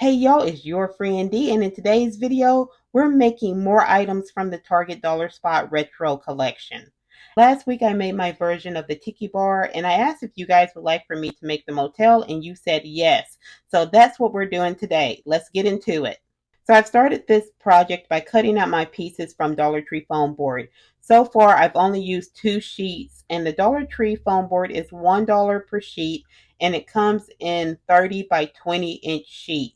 Hey y'all, it's your friend D, and in today's video, we're making more items from the Target Dollar Spot Retro Collection. Last week I made my version of the Tiki Bar, and I asked if you guys would like for me to make the Motel, and you said yes. So that's what we're doing today. Let's get into it. So I've started this project by cutting out my pieces from Dollar Tree foam board. So far, I've only used 2 sheets, and the Dollar Tree foam board is $1 per sheet, and it comes in 30 by 20-inch sheets.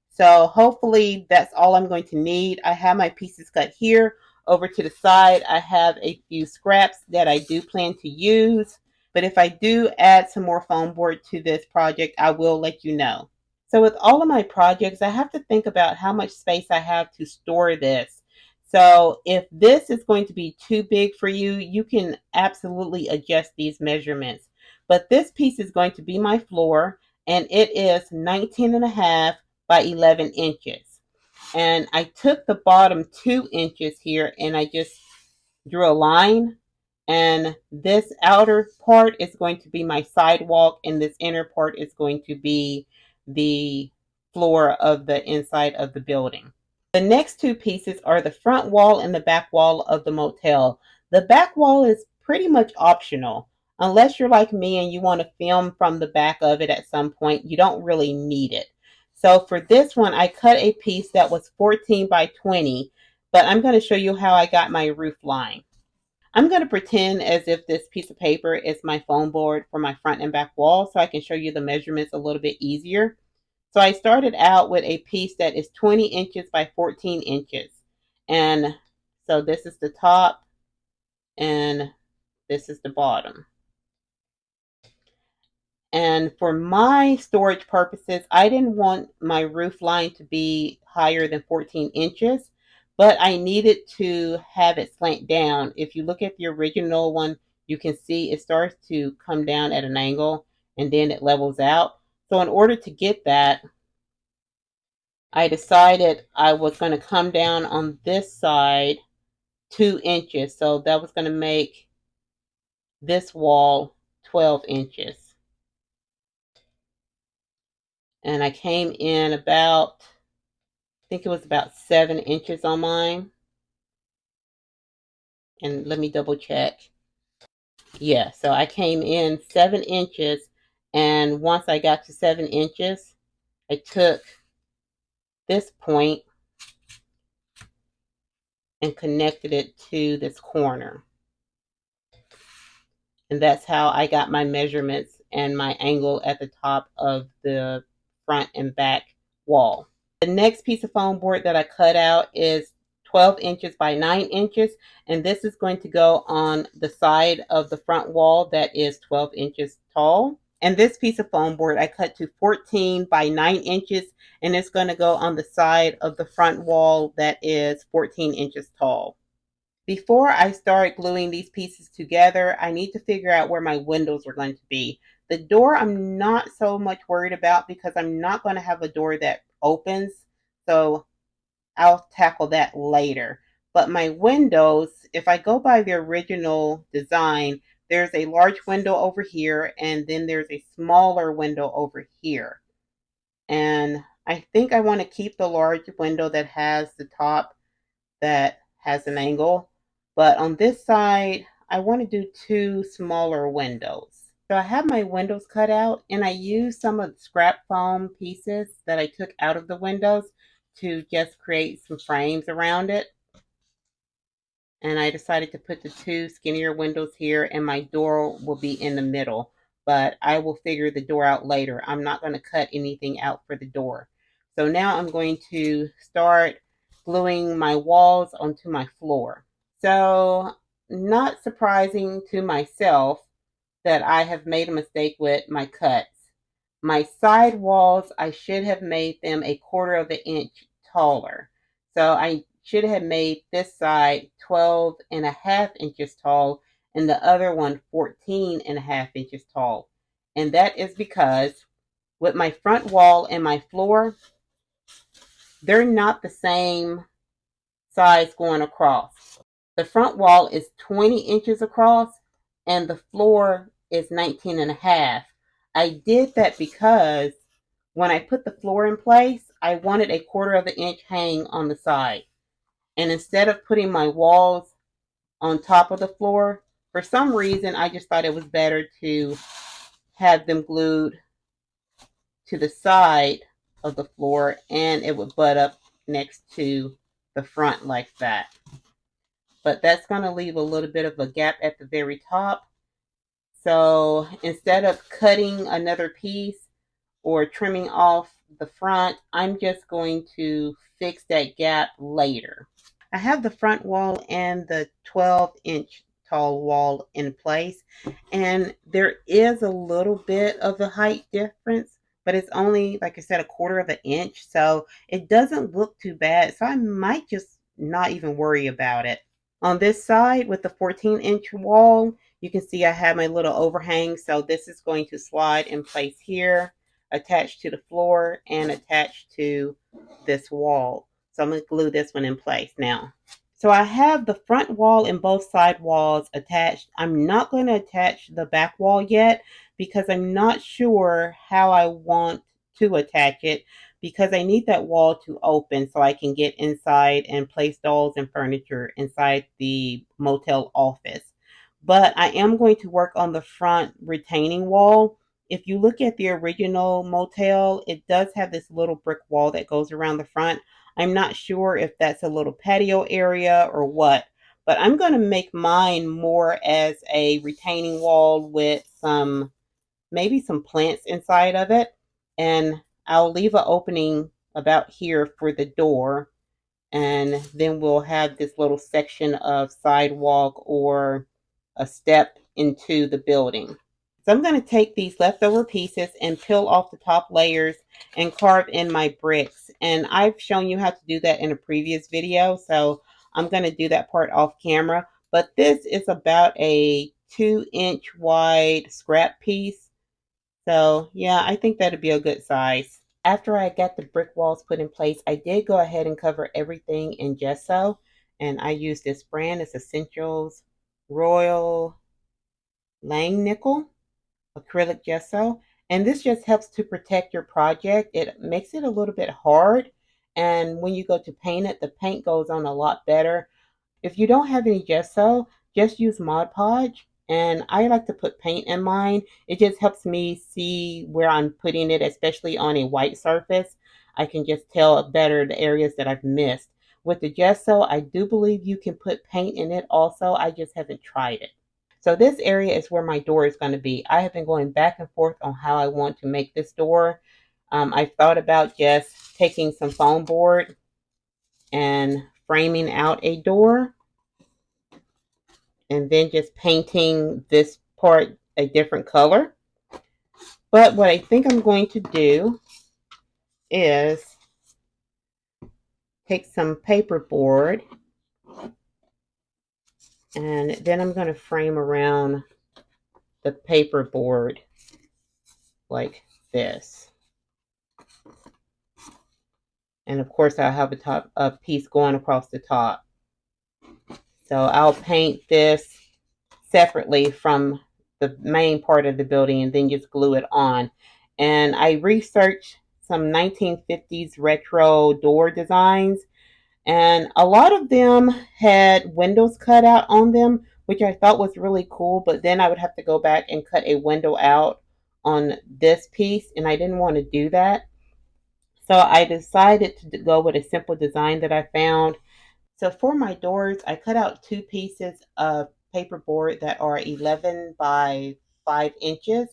So hopefully that's all I'm going to need. I have my pieces cut here. Over to the side, I have a few scraps that I do plan to use. But if I do add some more foam board to this project, I will let you know. So with all of my projects, I have to think about how much space I have to store this. So if this is going to be too big for you, you can absolutely adjust these measurements. But this piece is going to be my floor, and it is 19.5 by 11 inches. And I took the bottom 2 inches here and I just drew a line. And this outer part is going to be my sidewalk, and this inner part is going to be the floor of the inside of the building. The next 2 pieces are the front wall and the back wall of the motel. The back wall is pretty much optional. Unless you're like me and you want to film from the back of it at some point, you don't really need it. So for this one, I cut a piece that was 14 by 20, but I'm going to show you how I got my roof line. I'm going to pretend as if this piece of paper is my foam board for my front and back wall so I can show you the measurements a little bit easier. So I started out with a piece that is 20 inches by 14 inches. And so this is the top and this is the bottom. And for my storage purposes, I didn't want my roof line to be higher than 14 inches, but I needed to have it slant down. If you look at the original one, you can see it starts to come down at an angle and then it levels out. So in order to get that, I decided I was going to come down on this side 2 inches. So that was going to make this wall 12 inches. And I came in about, I think it was about 7 inches on mine. And let me double check. Yeah, so I came in 7 inches. And once I got to 7 inches, I took this point and connected it to this corner. And that's how I got my measurements and my angle at the top of the front and back wall. The next piece of foam board that I cut out is 12 inches by 9 inches, and this is going to go on the side of the front wall that is 12 inches tall. And this piece of foam board I cut to 14 by 9 inches, and it's going to go on the side of the front wall that is 14 inches tall. Before I start gluing these pieces together, I need to figure out where my windows are going to be. The door I'm not so much worried about because I'm not going to have a door that opens, so I'll tackle that later. But my windows, if I go by the original design, there's a large window over here and then there's a smaller window over here. And I think I want to keep the large window that has the top that has an angle. But on this side, I want to do 2 smaller windows. So I have my windows cut out, and I used some of the scrap foam pieces that I took out of the windows to just create some frames around it. And I decided to put the 2 skinnier windows here, and my door will be in the middle. But I will figure the door out later. I'm not going to cut anything out for the door. So now I'm going to start gluing my walls onto my floor. So, not surprising to myself that I have made a mistake with my cuts. My side walls, I should have made them 1/4 of an inch taller. So I should have made this side 12.5 inches tall and the other one 14.5 inches tall. And that is because with my front wall and my floor, they're not the same size going across. The front wall is 20 inches across and the floor is 19.5. I did that because when I put the floor in place, I wanted a 1/4 of an inch hang on the side. And instead of putting my walls on top of the floor, for some reason, I just thought it was better to have them glued to the side of the floor, and it would butt up next to the front like that. But that's going to leave a little bit of a gap at the very top. So instead of cutting another piece or trimming off the front, I'm just going to fix that gap later. I have the front wall and the 12-inch tall wall in place, and there is a little bit of a height difference, but it's only, like I said, a 1/4 of an inch, so it doesn't look too bad. So I might just not even worry about it. On this side with the 14-inch wall, you can see I have my little overhang, so this is going to slide in place here, attached to the floor and attached to this wall. So I'm going to glue this one in place now. So I have the front wall and both side walls attached. I'm not going to attach the back wall yet because I'm not sure how I want to attach it, because I need that wall to open so I can get inside and place dolls and furniture inside the motel office. But I am going to work on the front retaining wall. If you look at the original motel, it does have this little brick wall that goes around the front. I'm not sure if that's a little patio area or what, but I'm going to make mine more as a retaining wall with maybe some plants inside of it. And I'll leave an opening about here for the door. And then we'll have this little section of sidewalk or a step into the building. So I'm going to take these leftover pieces and peel off the top layers and carve in my bricks. And I've shown you how to do that in a previous video, so I'm going to do that part off camera. But this is about a 2-inch wide scrap piece. So yeah, I think that'd be a good size. After I got the brick walls put in place, I did go ahead and cover everything in gesso. And I used this brand, it's Essentials Royal Langnickel acrylic gesso, and this just helps to protect your project. It makes it a little bit hard, and when you go to paint it, the paint goes on a lot better. If you don't have any gesso, just use Mod Podge, and I like to put paint in mine. It just helps me see where I'm putting it, especially on a white surface. I can just tell better the areas that I've missed. With the gesso, I do believe you can put paint in it also. I just haven't tried it. So this area is where my door is going to be. I have been going back and forth on how I want to make this door. I've thought about just taking some foam board and framing out a door, and then just painting this part a different color. But what I think I'm going to do is take some paperboard, and then I'm going to frame around the paperboard like this. And of course, I'll have a piece going across the top. So I'll paint this separately from the main part of the building and then just glue it on. And I researched some 1950s retro door designs, and a lot of them had windows cut out on them, which I thought was really cool. But then I would have to go back and cut a window out on this piece, and I didn't want to do that. So I decided to go with a simple design that I found. So for my doors, I cut out 2 pieces of paperboard that are 11 by 5 inches.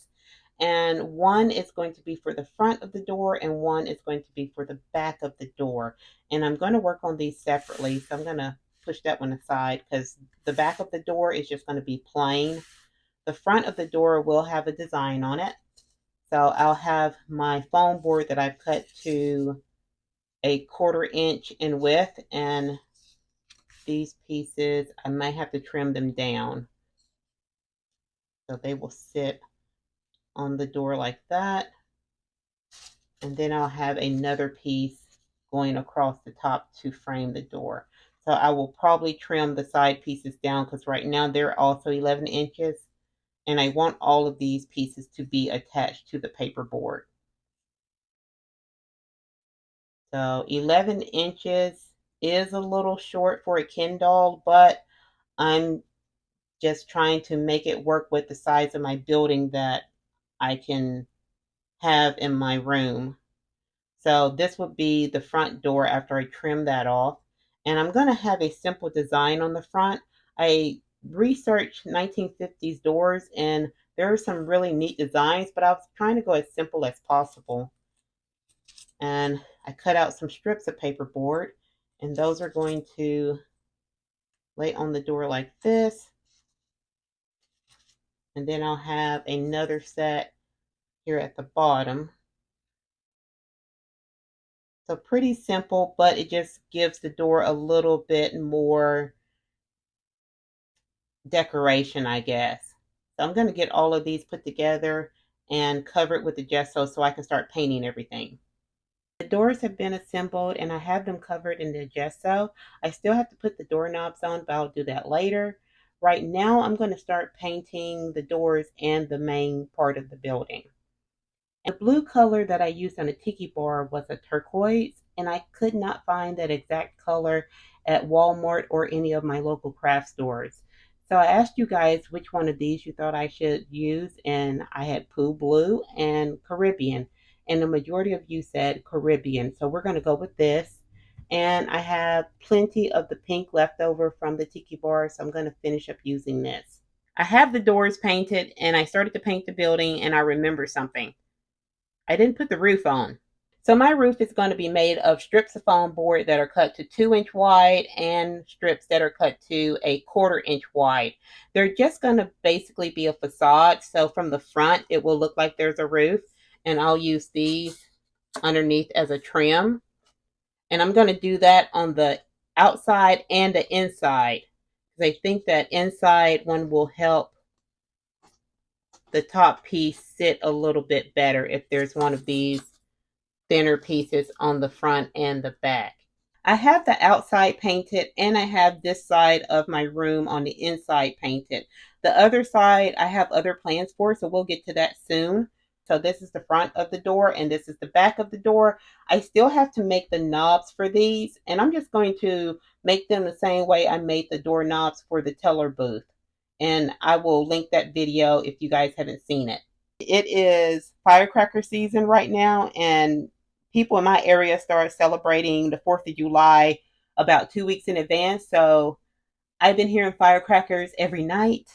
And one is going to be for the front of the door and one is going to be for the back of the door. And I'm going to work on these separately. So I'm going to push that one aside because the back of the door is just going to be plain. The front of the door will have a design on it. So I'll have my foam board that I've cut to a 1/4 inch in width, and these pieces, I might have to trim them down. So they will sit on the door like that. And then I'll have another piece going across the top to frame the door. So I will probably trim the side pieces down because right now they're also 11 inches. And I want all of these pieces to be attached to the paperboard. So 11 inches is a little short for a Ken doll, but I'm just trying to make it work with the size of my building that I can have in my room. So this would be the front door after I trim that off. And I'm going to have a simple design on the front. I researched 1950s doors and there are some really neat designs, but I was trying to go as simple as possible. And I cut out some strips of paperboard, and those are going to lay on the door like this. And then I'll have another set here at the bottom. So pretty simple, but it just gives the door a little bit more decoration, I guess. So I'm going to get all of these put together and cover it with the gesso so I can start painting everything. The doors have been assembled and I have them covered in the gesso. I still have to put the doorknobs on, but I'll do that later. Right now, I'm going to start painting the doors and the main part of the building. The blue color that I used on the tiki bar was a turquoise, and I could not find that exact color at Walmart or any of my local craft stores. So I asked you guys which one of these you thought I should use, and I had Pooh Blue and Caribbean, and the majority of you said Caribbean. So we're going to go with this. And I have plenty of the pink left over from the tiki bar, so I'm going to finish up using this. I have the doors painted, and I started to paint the building, and I remember something. I didn't put the roof on. So my roof is going to be made of strips of foam board that are cut to 2-inch wide and strips that are cut to a 1/4-inch wide. They're just going to basically be a facade. So from the front, it will look like there's a roof. And I'll use these underneath as a trim. And I'm going to do that on the outside and the inside. Because I think that inside one will help the top piece sit a little bit better if there's one of these thinner pieces on the front and the back. I have the outside painted and I have this side of my room on the inside painted. The other side I have other plans for, so we'll get to that soon. So this is the front of the door and this is the back of the door. I still have to make the knobs for these, and I'm just going to make them the same way I made the door knobs for the teller booth. And I will link that video if you guys haven't seen it. It is firecracker season right now, and people in my area start celebrating the 4th of July about 2 weeks in advance. So I've been hearing firecrackers every night,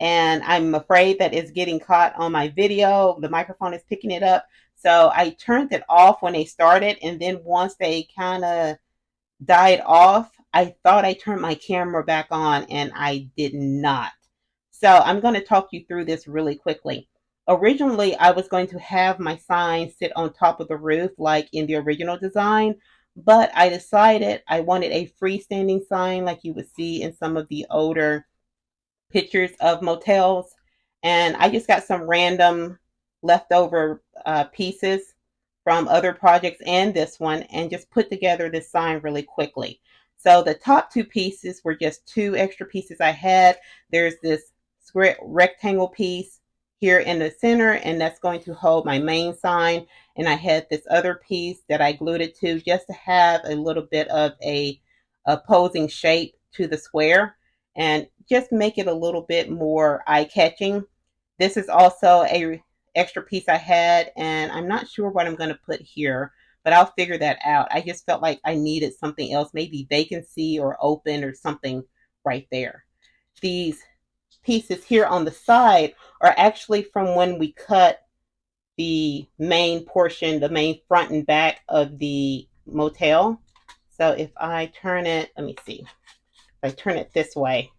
and I'm afraid that it's getting caught on my video. The microphone is picking it up. So I turned it off when they started, and then once they kind of died off, I thought I turned my camera back on, and I did not. So I'm going to talk you through this really quickly. Originally, I was going to have my sign sit on top of the roof like in the original design, but I decided I wanted a freestanding sign like you would see in some of the older pictures of motels. And I just got some random leftover pieces from other projects and this one and just put together this sign really quickly. So the top 2 pieces were just 2 extra pieces I had. There's this square rectangle piece here in the center, and that's going to hold my main sign. And I had this other piece that I glued it to just to have a little bit of a opposing shape to the square and just make it a little bit more eye-catching. This is also a extra piece I had, and I'm not sure what I'm going to put here, but I'll figure that out. I just felt like I needed something else, maybe vacancy or open or something right there. These pieces here on the side are actually from when we cut the main portion, the main front and back of the motel. So if I turn it, let me see, if I turn it this way,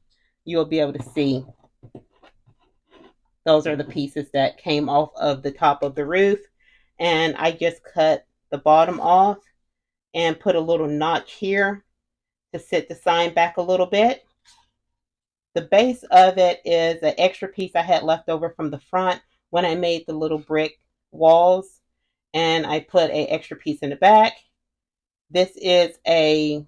you'll be able to see those are the pieces that came off of the top of the roof. And I just cut the bottom off and put a little notch here to set the sign back a little bit. The base of it is an extra piece I had left over from the front when I made the little brick walls, and I put an extra piece in the back. This is a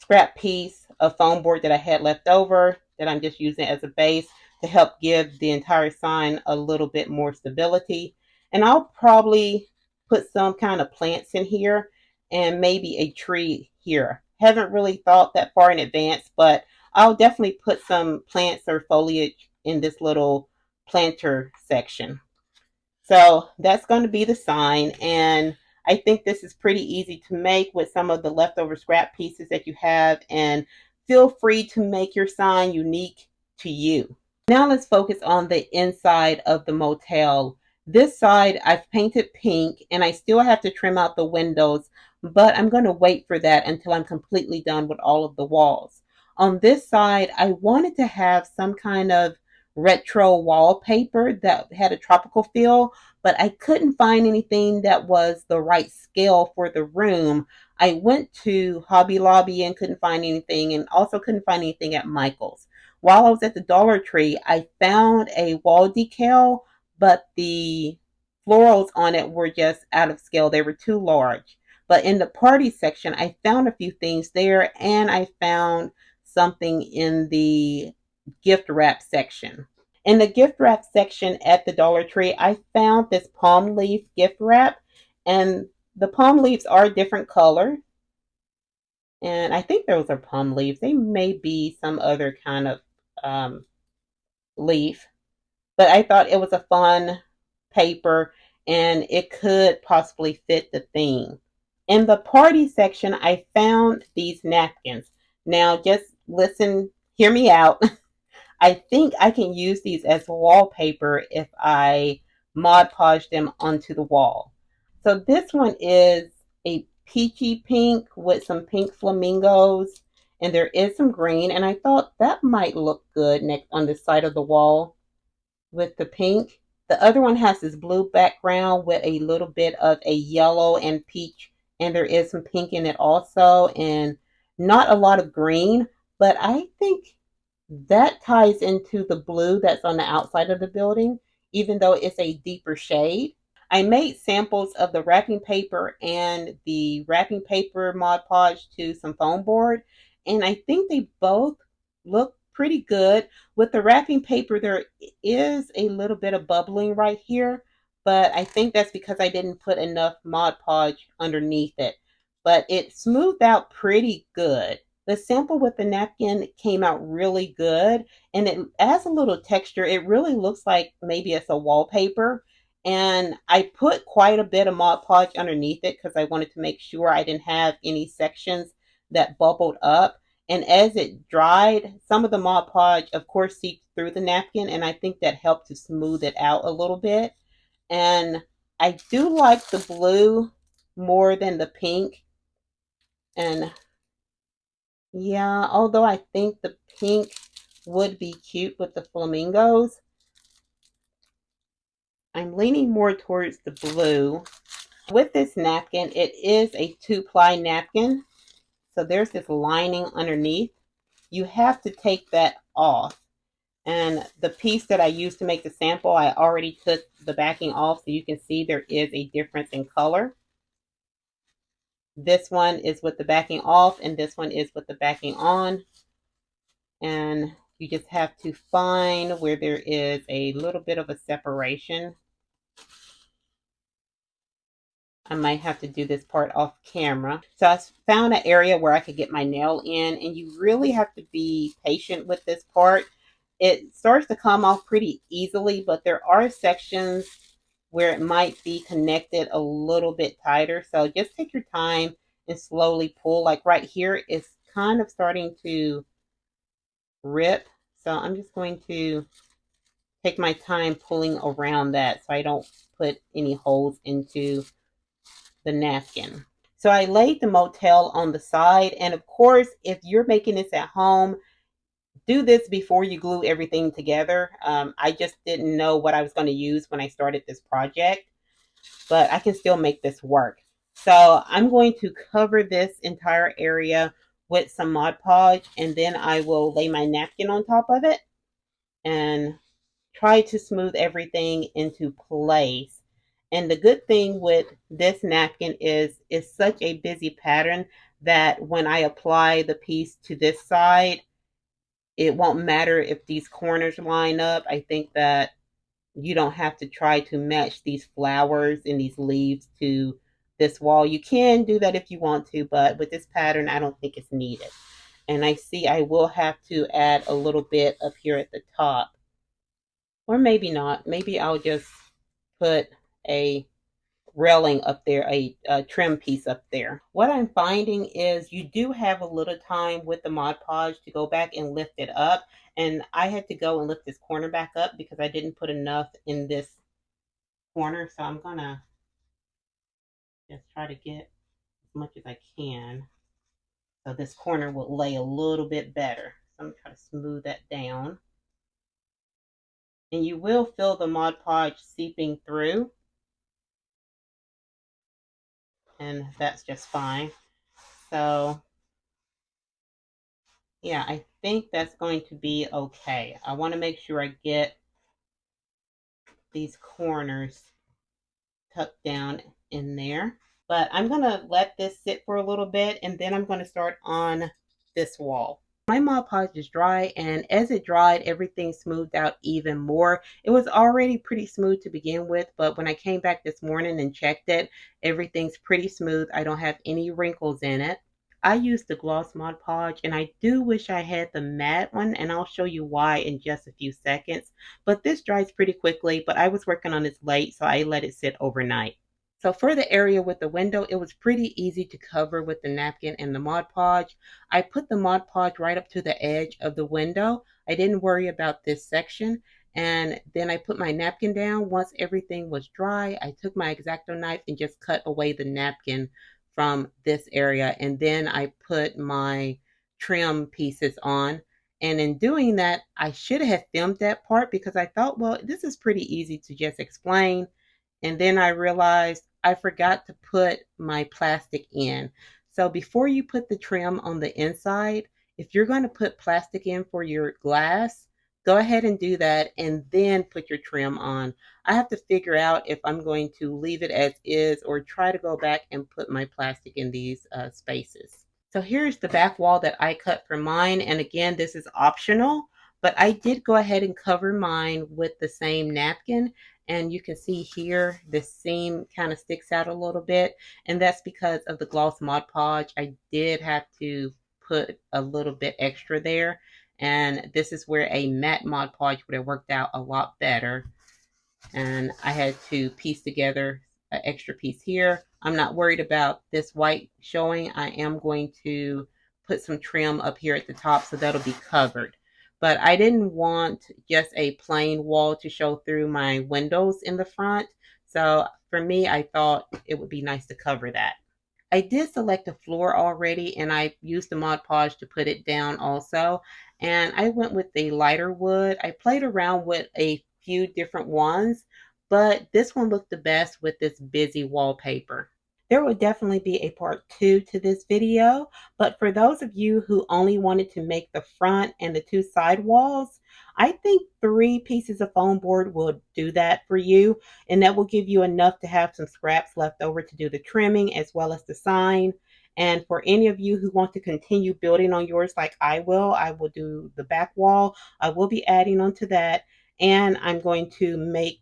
scrap piece of foam board that I had left over that I'm just using as a base to help give the entire sign a little bit more stability. And I'll probably put some kind of plants in here. and maybe a tree here. Haven't really thought that far in advance, but I'll definitely put some plants or foliage in this little planter section. So that's going to be the sign. And I think this is pretty easy to make with some of the leftover scrap pieces that you have. And feel free to make your sign unique to you. Now let's focus on the inside of the motel. This side I've painted pink and I still have to trim out the windows, but I'm going to wait for that until I'm completely done with all of the walls. On this side, I wanted to have some kind of retro wallpaper that had a tropical feel, but I couldn't find anything that was the right scale for the room. I went to Hobby Lobby and couldn't find anything, and also couldn't find anything at Michael's. While I was at the Dollar Tree, I found a wall decal, but the florals on it were just out of scale. They were too large. But in the party section, I found a few things there, and I found something in the gift wrap section. In the gift wrap section at the Dollar Tree, I found this palm leaf gift wrap, and the palm leaves are a different color. And I think those are palm leaves. They may be some other kind of leaf, but I thought it was a fun paper and it could possibly fit the theme. In the party section, I found these napkins. Now, just listen, hear me out. I think I can use these as wallpaper if I Mod Podge them onto the wall. So this one is a peachy pink with some pink flamingos, and there is some green, and I thought that might look good next on the side of the wall with the pink. The other one has this blue background with a little bit of a yellow and peach, and there is some pink in it also, and not a lot of green, but I think that ties into the blue that's on the outside of the building, even though it's a deeper shade. I made samples of the wrapping paper and the wrapping paper Mod Podge to some foam board, and I think they both look pretty good. With the wrapping paper, there is a little bit of bubbling right here, but I think that's because I didn't put enough Mod Podge underneath it. But it smoothed out pretty good. The sample with the napkin came out really good, and it adds a little texture. It really looks like maybe it's a wallpaper. And I put quite a bit of Mod Podge underneath it because I wanted to make sure I didn't have any sections that bubbled up. And as it dried, some of the Mod Podge, of course, seeped through the napkin, and I think that helped to smooth it out a little bit. And I do like the blue more than the pink. And yeah, although I think the pink would be cute with the flamingos, I'm leaning more towards the blue. With this napkin, it is a 2-ply napkin. So there's this lining underneath. You have to take that off. And the piece that I used to make the sample, I already took the backing off, so you can see there is a difference in color. This one is with the backing off, and this one is with the backing on. And you just have to find where there is a little bit of a separation. I might have to do this part off camera. So I found an area where I could get my nail in, and you really have to be patient with this part. It starts to come off pretty easily, but there are sections where it might be connected a little bit tighter. So just take your time and slowly pull. Like right here, it's kind of starting to rip. So I'm just going to take my time pulling around that so I don't put any holes into the napkin. So I laid the Motel on the side, and of course, if you're making this at home, do this before you glue everything together. I just didn't know what I was going to use when I started this project, but I can still make this work. So I'm going to cover this entire area with some Mod Podge, and then I will lay my napkin on top of it and try to smooth everything into place. And the good thing with this napkin is it's such a busy pattern that when I apply the piece to this side, it won't matter if these corners line up. I think that you don't have to try to match these flowers and these leaves to this wall. You can do that if you want to, but with this pattern, I don't think it's needed. And I see I will have to add a little bit up here at the top. Or maybe not. Maybe I'll just put a railing up there, a trim piece up there. What I'm finding is you do have a little time with the Mod Podge to go back and lift it up. And I had to go and lift this corner back up because I didn't put enough in this corner. So I'm going to just try to get as much as I can. So this corner will lay a little bit better. So I'm going to try to smooth that down. And you will feel the Mod Podge seeping through. And that's just fine. So yeah, I think that's going to be okay. I want to make sure I get these corners tucked down in there. But I'm going to let this sit for a little bit, and then I'm going to start on this wall. My Mod Podge is dry, and as it dried, everything smoothed out even more. It was already pretty smooth to begin with, but when I came back this morning and checked it, everything's pretty smooth. I don't have any wrinkles in it. I use the gloss Mod Podge, and I do wish I had the matte one, and I'll show you why in just a few seconds. But this dries pretty quickly, but I was working on this late, so I let it sit overnight. So for the area with the window, it was pretty easy to cover with the napkin and the Mod Podge. I put the Mod Podge right up to the edge of the window. I didn't worry about this section. And then I put my napkin down. Once everything was dry, I took my X-Acto knife and just cut away the napkin from this area. And then I put my trim pieces on. And in doing that, I should have filmed that part because I thought, well, this is pretty easy to just explain. And then I realized I forgot to put my plastic in. So before you put the trim on the inside, if you're going to put plastic in for your glass, go ahead and do that and then put your trim on. I have to figure out if I'm going to leave it as is or try to go back and put my plastic in these spaces. So here's the back wall that I cut for mine. And again, this is optional, but I did go ahead and cover mine with the same napkin. And you can see here, the seam kind of sticks out a little bit. And that's because of the gloss Mod Podge. I did have to put a little bit extra there. And this is where a matte Mod Podge would have worked out a lot better. And I had to piece together an extra piece here. I'm not worried about this white showing. I am going to put some trim up here at the top so that'll be covered. But I didn't want just a plain wall to show through my windows in the front. So for me, I thought it would be nice to cover that. I did select a floor already, and I used the Mod Podge to put it down also. And I went with a lighter wood. I played around with a few different ones, but this one looked the best with this busy wallpaper. There will definitely be a part 2 to this video, but for those of you who only wanted to make the front and the 2 side walls, I think 3 pieces of foam board will do that for you, and that will give you enough to have some scraps left over to do the trimming as well as the sign. And for any of you who want to continue building on yours like I will do the back wall. I will be adding onto that, and I'm going to make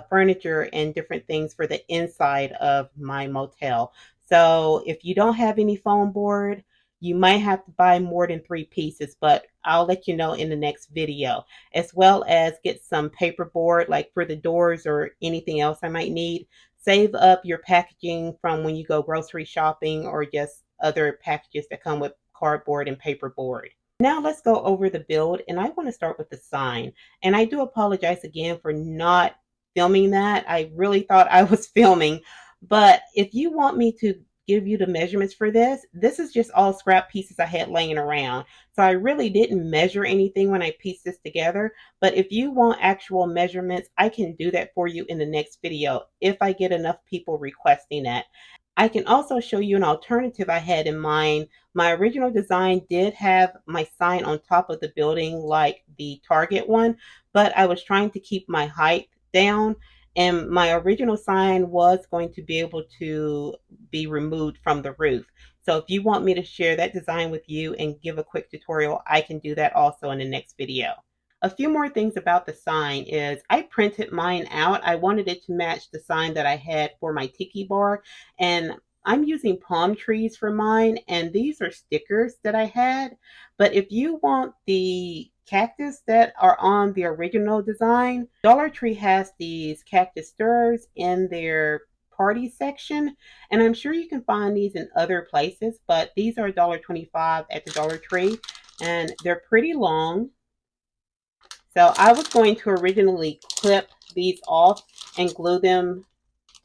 furniture and different things for the inside of my motel. So if you don't have any foam board, you might have to buy more than 3 pieces, but I'll let you know in the next video, as well as get some paperboard like for the doors or anything else I might need. Save up your packaging from when you go grocery shopping or just other packages that come with cardboard and paperboard. Now let's go over the build, and I want to start with the sign. And I do apologize again for not filming that. I really thought I was filming, but if you want me to give you the measurements for this, this is just all scrap pieces I had laying around. So I really didn't measure anything when I pieced this together, but if you want actual measurements, I can do that for you in the next video if I get enough people requesting that. I can also show you an alternative I had in mind. My original design did have my sign on top of the building like the Target one, but I was trying to keep my height down, and my original sign was going to be able to be removed from the roof. So if you want me to share that design with you and give a quick tutorial, I can do that also in the next video. A few more things about the sign is I printed mine out. I wanted it to match the sign that I had for my tiki bar, and I'm using palm trees for mine, and these are stickers that I had. But if you want the cactus that are on the original design, Dollar Tree has these cactus stirrers in their party section, and I'm sure you can find these in other places, but these are $1.25 at the Dollar Tree, and they're pretty long. So I was going to originally clip these off and glue them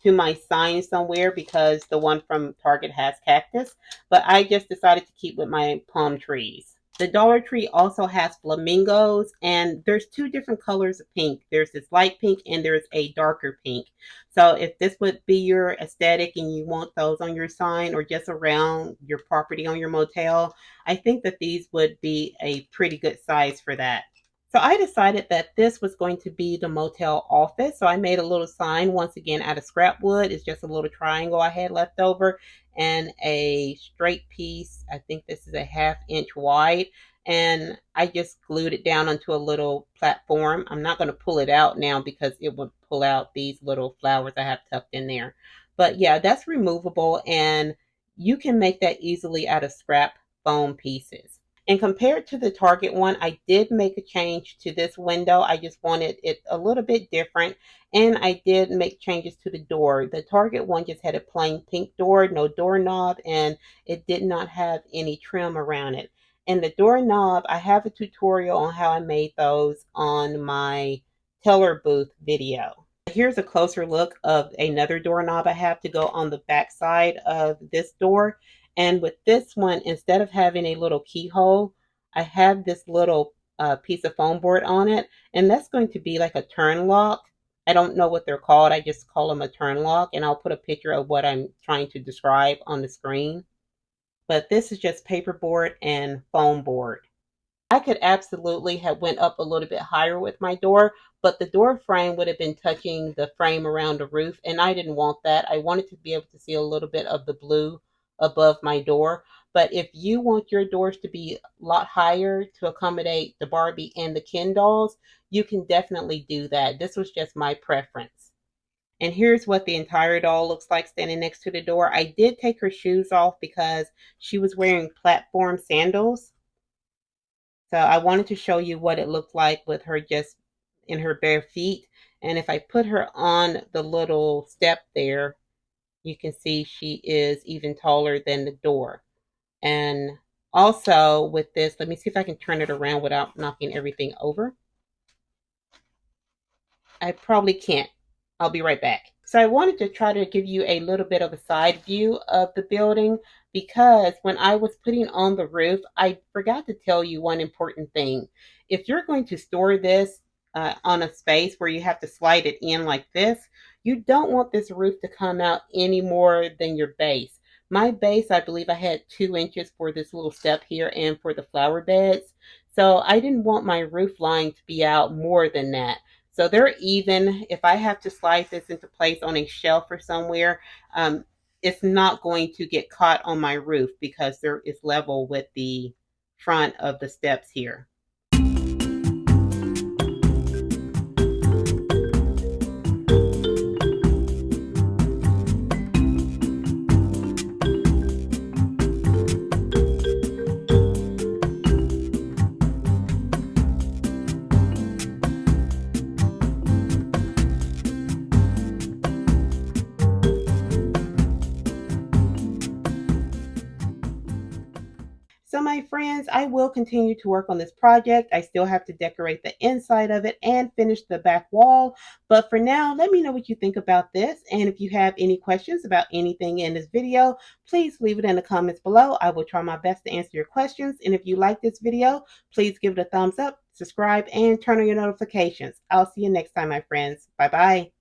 to my sign somewhere because the one from Target has cactus, but I just decided to keep with my palm trees. The Dollar Tree also has flamingos, and there's two different colors of pink. There's this light pink and there's a darker pink. So if this would be your aesthetic and you want those on your sign or just around your property on your motel, I think that these would be a pretty good size for that. So I decided that this was going to be the motel office. So I made a little sign once again out of scrap wood. It's just a little triangle I had left over and a straight piece. I think this is a 1/2 inch wide. And I just glued it down onto a little platform. I'm not going to pull it out now because it would pull out these little flowers I have tucked in there. But yeah, that's removable and you can make that easily out of scrap foam pieces. And compared to the Target one, I did make a change to this window. I just wanted it a little bit different. And I did make changes to the door. The Target one just had a plain pink door, no doorknob, and it did not have any trim around it. And the doorknob, I have a tutorial on how I made those on my teller booth video. Here's a closer look of another doorknob I have to go on the back side of this door. And with this one, instead of having a little keyhole, I have this little piece of foam board on it. And that's going to be like a turn lock. I don't know what they're called. I just call them a turn lock. And I'll put a picture of what I'm trying to describe on the screen. But this is just paperboard and foam board. I could absolutely have went up a little bit higher with my door, but the door frame would have been touching the frame around the roof, and I didn't want that. I wanted to be able to see a little bit of the blue above my door. But if you want your doors to be a lot higher to accommodate the Barbie and the Ken dolls, you can definitely do that. This was just my preference. And here's what the entire doll looks like standing next to the door. I did take her shoes off because she was wearing platform sandals. So I wanted to show you what it looked like with her just in her bare feet. And if I put her on the little step there, you can see she is even taller than the door. And also with this, let me see if I can turn it around without knocking everything over. I probably can't. I'll be right back. So I wanted to try to give you a little bit of a side view of the building because when I was putting on the roof, I forgot to tell you one important thing. If you're going to store this on a space where you have to slide it in like this, you don't want this roof to come out any more than your base. My base, I believe I had 2 inches for this little step here and for the flower beds. So I didn't want my roof line to be out more than that. So they're even. If I have to slide this into place on a shelf or somewhere, it's not going to get caught on my roof because there is level with the front of the steps here. So my friends, I will continue to work on this project. I still have to decorate the inside of it and finish the back wall. But for now, let me know what you think about this. And if you have any questions about anything in this video, please leave it in the comments below. I will try my best to answer your questions. And if you like this video, please give it a thumbs up, subscribe, and turn on your notifications. I'll see you next time, my friends. Bye-bye.